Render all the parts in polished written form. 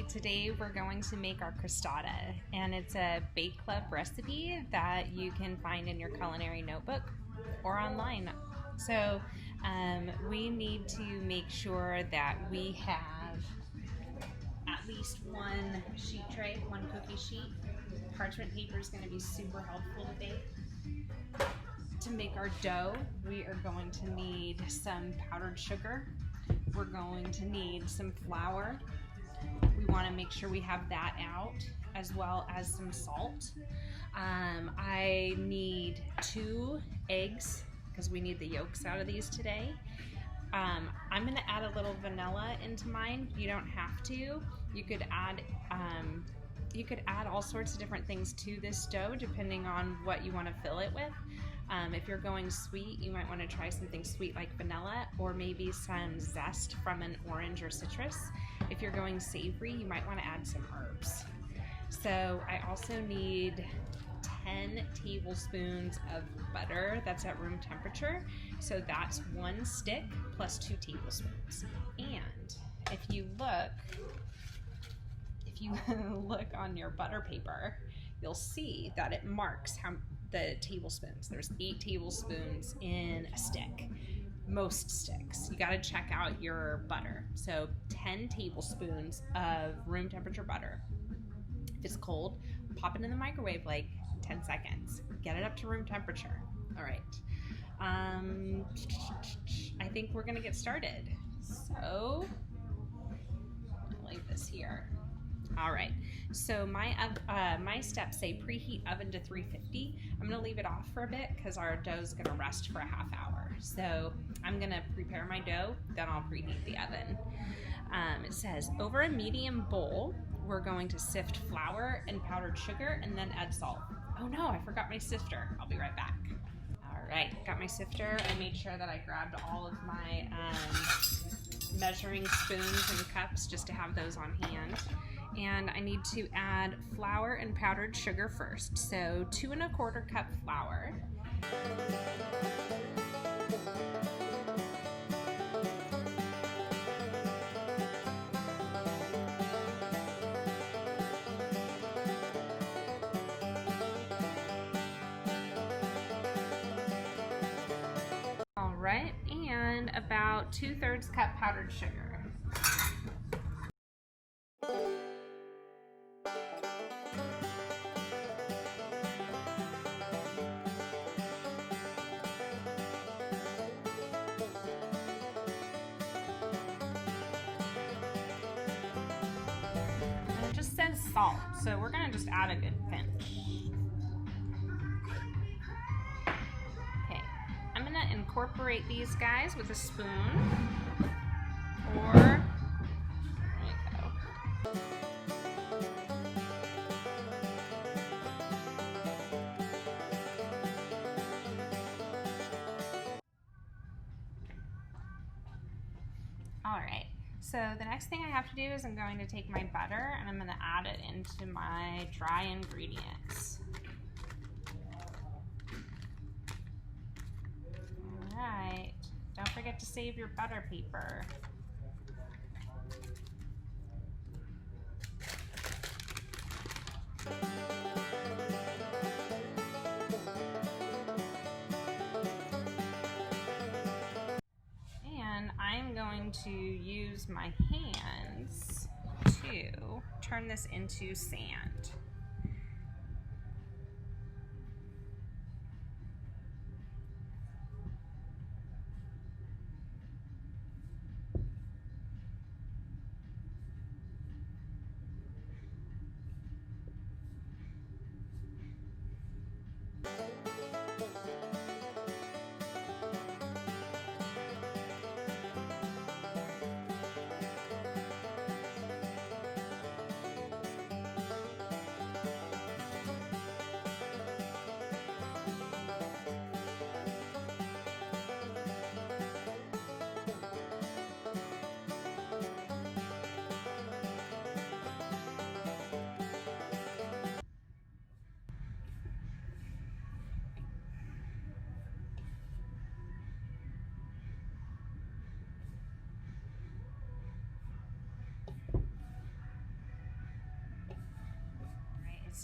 today we're going to make our crostata, and it's a bake club recipe that you can find in your culinary notebook or online. So we need to make sure that we have at least one sheet tray, one cookie sheet. Parchment paper is going to be super helpful today. To make our dough, we are going to need some powdered sugar. We're going to need some flour. We want to make sure we have that out, as well as some salt. I need 2 eggs because we need the yolks out of these today. I'm going to add a little vanilla into mine. You don't have to. You could add all sorts of different things to this dough depending on what you want to fill it with. If you're going sweet, you might want to try something sweet like vanilla, or maybe some zest from an orange or citrus. If you're going savory, you might want to add some herbs. So I also need 10 tablespoons of butter that's at room temperature. So that's 1 stick plus 2 tablespoons. And if you look on your butter paper, you'll see that it marks the tablespoons. There's 8 tablespoons in a stick. Most sticks. You got to check out your butter. So 10 tablespoons of room temperature butter. If it's cold, pop it in the microwave like 10 seconds. Get it up to room temperature. All right. I think we're gonna get started. So I'll leave this here. All right, so my steps say preheat oven to 350. I'm gonna leave it off for a bit because our dough is gonna rest for a half hour. So I'm gonna prepare my dough, then I'll preheat the oven. It says over a medium bowl, we're going to sift flour and powdered sugar and then add salt. Oh no, I forgot my sifter. I'll be right back. All right, got my sifter. I made sure that I grabbed all of my measuring spoons and cups just to have those on hand. And I need to add flour and powdered sugar first. So 2 1/4 cup flour. All right, and about 2/3 cup powdered sugar. It just says salt, so we're gonna just add a good pinch. Okay, I'm gonna incorporate these guys with a spoon, or there you go. All right. So the next thing I have to do is I'm going to take my butter and I'm going to add it into my dry ingredients. All right, don't forget to save your butter paper. I'm going to use my hands to turn this into sand.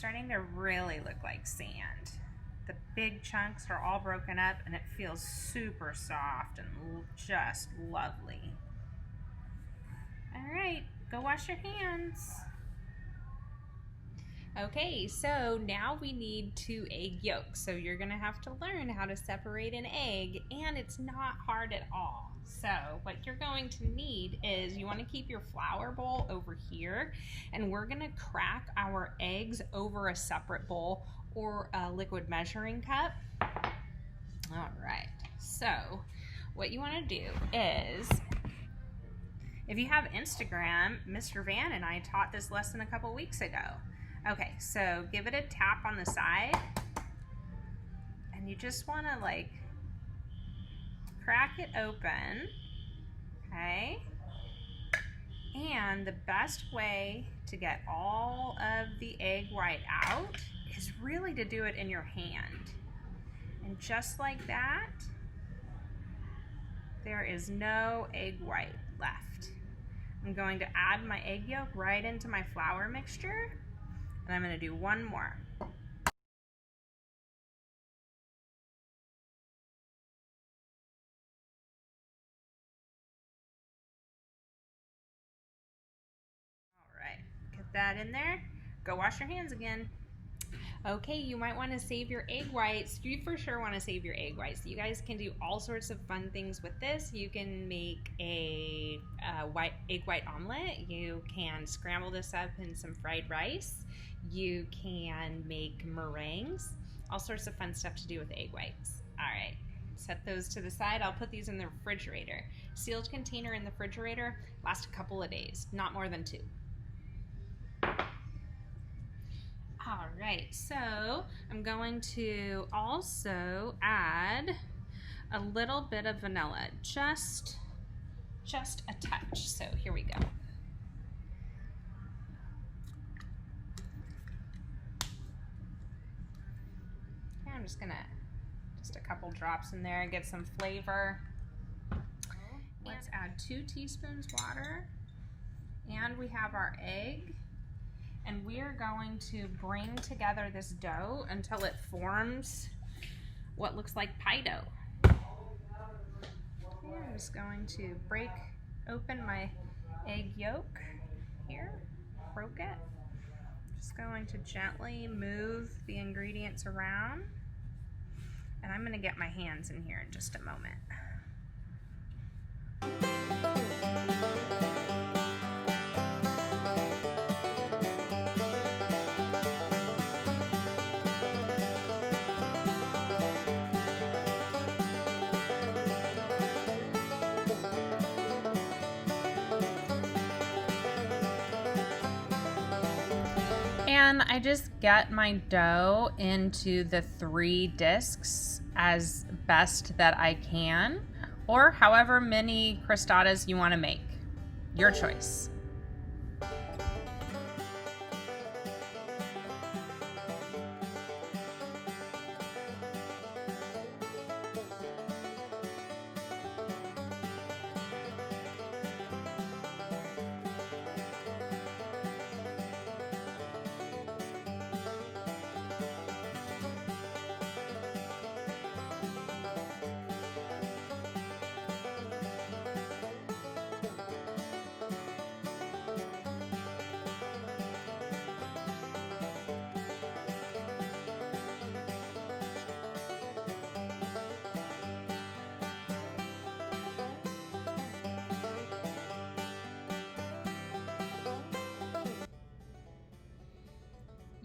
starting to really look like sand. The big chunks are all broken up and it feels super soft and just lovely. All right, go wash your hands. Okay, so now we need 2 egg yolks. So you're gonna have to learn how to separate an egg, and it's not hard at all. So what you're going to need is you wanna keep your flour bowl over here, and we're gonna crack our eggs over a separate bowl or a liquid measuring cup. All right, so what you wanna do is, if you have Instagram, Mr. Van and I taught this lesson a couple weeks ago. Okay, so give it a tap on the side, and you just want to like crack it open, okay? And the best way to get all of the egg white out is really to do it in your hand. And just like that, there is no egg white left. I'm going to add my egg yolk right into my flour mixture. And I'm going to do one more. All right, get that in there. Go wash your hands again. Okay, you might want to save your egg whites. You for sure want to save your egg whites. You guys can do all sorts of fun things with this. You can make a egg white omelet. You can scramble this up in some fried rice. You can make meringues. All sorts of fun stuff to do with egg whites. All right, set those to the side. I'll put these in the refrigerator. Sealed container in the refrigerator lasts a couple of days, not more than 2. All right, so I'm going to also add a little bit of vanilla, just a touch. So here we go. Okay, I'm just a couple drops in there, get some flavor. Let's add 2 teaspoons water, and we have our egg. And we are going to bring together this dough until it forms what looks like pie dough. Okay, I'm just going to break open my egg yolk here, broke it. Just going to gently move the ingredients around. And I'm going to get my hands in here in just a moment. And I just get my dough into the 3 discs as best that I can, or however many crostatas you want to make. Your choice.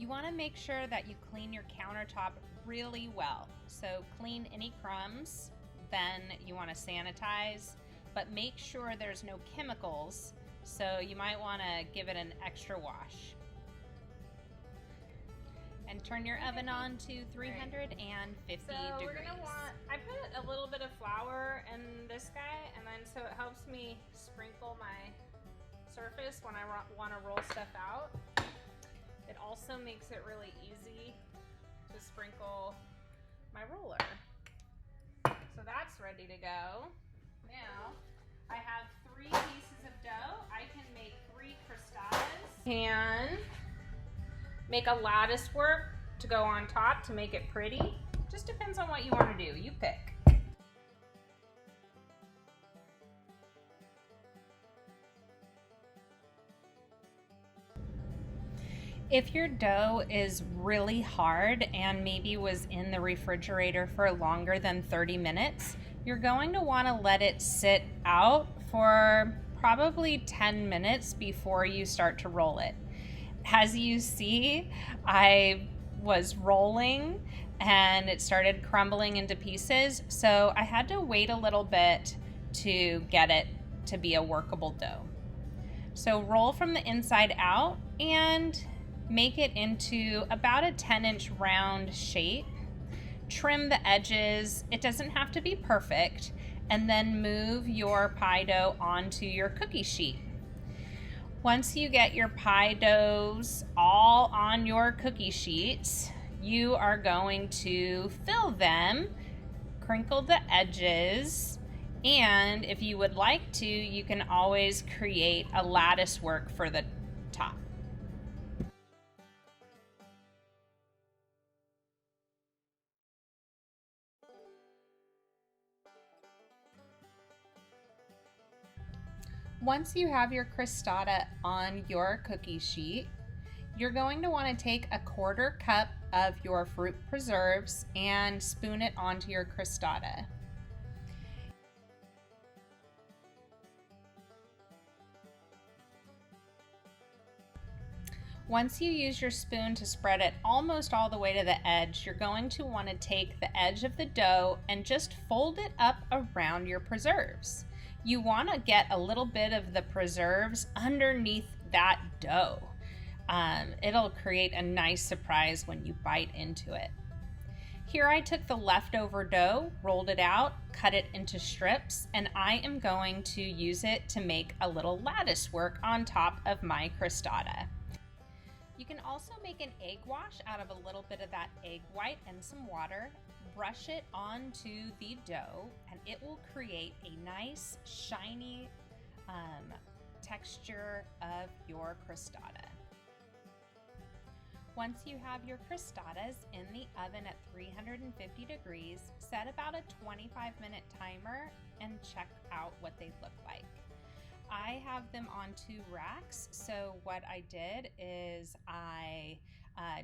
You want to make sure that you clean your countertop really well. So clean any crumbs, then you want to sanitize, but make sure there's no chemicals, so you might want to give it an extra wash. And turn your oven on to 350 degrees. I put a little bit of flour in this guy, and then so it helps me sprinkle my surface when I want to roll stuff out. It also makes it really easy to sprinkle my roller. So that's ready to go. Now, I have 3 pieces of dough. I can make 3 crostatas. And make a lattice work to go on top to make it pretty. Just depends on what you want to do. You pick. If your dough is really hard and maybe was in the refrigerator for longer than 30 minutes, you're going to want to let it sit out for probably 10 minutes before you start to roll it. As you see, I was rolling and it started crumbling into pieces, so I had to wait a little bit to get it to be a workable dough. So roll from the inside out and make it into about a 10-inch round shape. Trim the edges. It doesn't have to be perfect. And then move your pie dough onto your cookie sheet. Once you get your pie doughs all on your cookie sheets, you are going to fill them, crinkle the edges, and if you would like to, you can always create a lattice work for the top. Once you have your crostata on your cookie sheet, you're going to want to take a 1/4 cup of your fruit preserves and spoon it onto your crostata. Once you use your spoon to spread it almost all the way to the edge, you're going to want to take the edge of the dough and just fold it up around your preserves. You want to get a little bit of the preserves underneath that dough. It'll create a nice surprise when you bite into it. Here I took the leftover dough, rolled it out, cut it into strips, and I am going to use it to make a little lattice work on top of my crostata. You can also make an egg wash out of a little bit of that egg white and some water. Brush it onto the dough and it will create a nice shiny texture of your crostata. Once you have your crostatas in the oven at 350 degrees, set about a 25-minute timer and check out what they look like. I have them on 2 racks, so what I did is I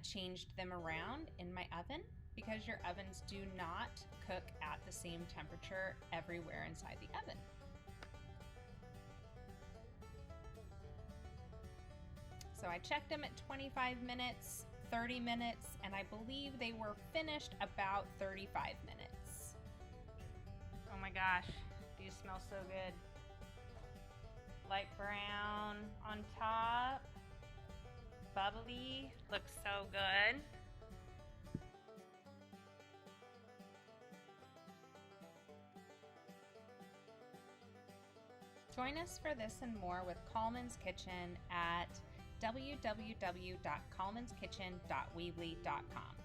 changed them around in my oven because your ovens do not cook at the same temperature everywhere inside the oven. So I checked them at 25 minutes, 30 minutes, and I believe they were finished about 35 minutes. Oh my gosh, these smell so good. Light brown on top, bubbly, looks so good. Join us for this and more with Coleman's Kitchen at www.colemanskitchen.weebly.com.